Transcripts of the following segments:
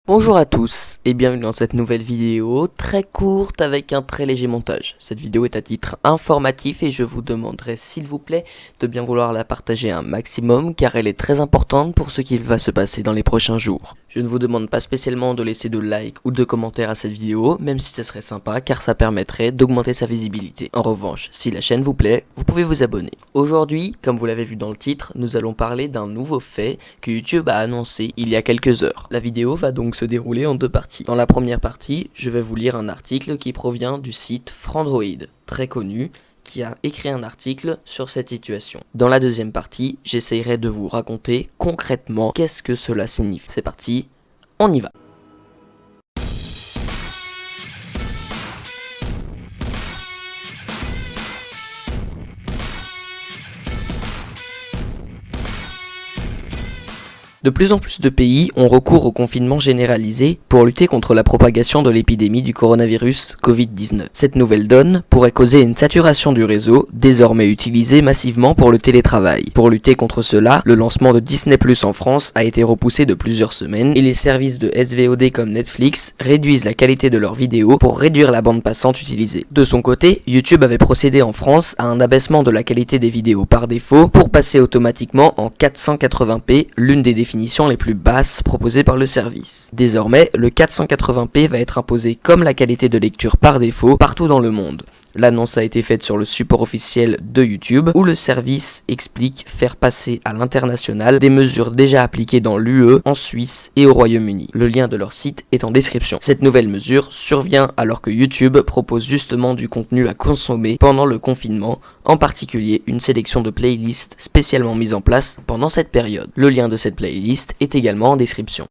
Bonjour à tous et bienvenue dans cette nouvelle vidéo très courte avec un très léger montage. Cette vidéo est à titre informatif et je vous demanderai s'il vous plaît de bien vouloir la partager un maximum car elle est très importante pour ce qu'il va se passer dans les prochains jours. Je ne vous demande pas spécialement de laisser de likes ou de commentaires à cette vidéo, même si ça serait sympa car ça permettrait d'augmenter sa visibilité. En revanche, si la chaîne vous plaît, vous pouvez vous abonner. Aujourd'hui, comme vous l'avez vu dans le titre, nous allons parler d'un nouveau fait que YouTube a annoncé il y a quelques heures. La vidéo va donc se dérouler en deux parties. Dans la première partie, je vais vous lire un article qui provient du site Frandroid, très connu, qui a écrit un article sur cette situation. Dans la deuxième partie, j'essaierai de vous raconter concrètement qu'est-ce que cela signifie. C'est parti, on y va. De plus en plus de pays ont recours au confinement généralisé pour lutter contre la propagation de l'épidémie du coronavirus Covid-19. Cette nouvelle donne pourrait causer une saturation du réseau, désormais utilisé massivement pour le télétravail. Pour lutter contre cela, le lancement de Disney+ en France a été repoussé de plusieurs semaines et les services de SVOD comme Netflix réduisent la qualité de leurs vidéos pour réduire la bande passante utilisée. De son côté, YouTube avait procédé en France à un abaissement de la qualité des vidéos par défaut pour passer automatiquement en 480p, l'une des définitions les plus basses proposées par le service. Désormais, le 480p va être imposé comme la qualité de lecture par défaut partout dans le monde. L'annonce a été faite sur le support officiel de YouTube où le service explique faire passer à l'international des mesures déjà appliquées dans l'UE, en Suisse et au Royaume-Uni. Le lien de leur site est en description. Cette nouvelle mesure survient alors que YouTube propose justement du contenu à consommer pendant le confinement, en particulier une sélection de playlists spécialement mise en place pendant cette période. Le lien de cette playlist est également en description.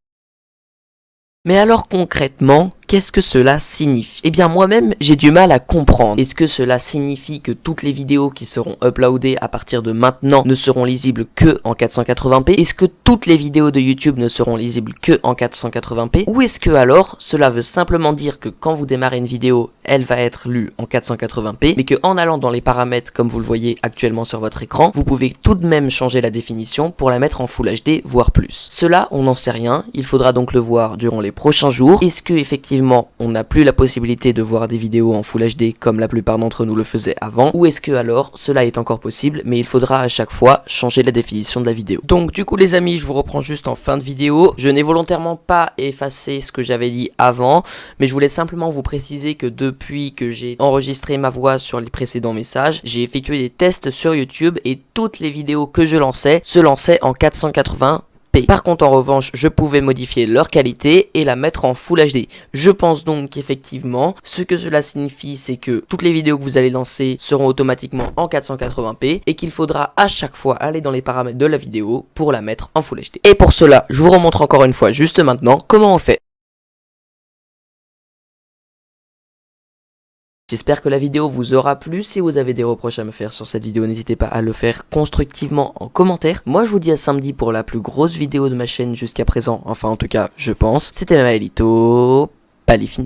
Mais alors concrètement, qu'est-ce que cela signifie? Eh bien moi-même, j'ai du mal à comprendre. Est-ce que cela signifie que toutes les vidéos qui seront uploadées à partir de maintenant ne seront lisibles que en 480p? Est-ce que toutes les vidéos de YouTube ne seront lisibles que en 480p? Ou est-ce que alors, cela veut simplement dire que quand vous démarrez une vidéo, elle va être lue en 480p, mais que en allant dans les paramètres comme vous le voyez actuellement sur votre écran, vous pouvez tout de même changer la définition pour la mettre en Full HD, voire plus. Cela, on n'en sait rien, il faudra donc le voir durant les prochains jours. Est-ce que effectivement on n'a plus la possibilité de voir des vidéos en Full HD comme la plupart d'entre nous le faisaient avant, ou est-ce que alors cela est encore possible mais il faudra à chaque fois changer la définition de la vidéo. Donc du coup les amis, je vous reprends juste en fin de vidéo. Je n'ai volontairement pas effacé ce que j'avais dit avant, mais je voulais simplement vous préciser que depuis que j'ai enregistré ma voix sur les précédents messages, j'ai effectué des tests sur YouTube et toutes les vidéos que je lançais se lançaient en 480p. Par contre en revanche je pouvais modifier leur qualité et la mettre en Full HD. Je pense donc qu'effectivement ce que cela signifie c'est que toutes les vidéos que vous allez lancer seront automatiquement en 480p et qu'il faudra à chaque fois aller dans les paramètres de la vidéo pour la mettre en Full HD. Et pour cela je vous remontre encore une fois juste maintenant comment on fait. J'espère que la vidéo vous aura plu. Si vous avez des reproches à me faire sur cette vidéo, n'hésitez pas à le faire constructivement en commentaire. Moi je vous dis à samedi pour la plus grosse vidéo de ma chaîne jusqu'à présent, enfin en tout cas je pense. C'était Maelito Palifino.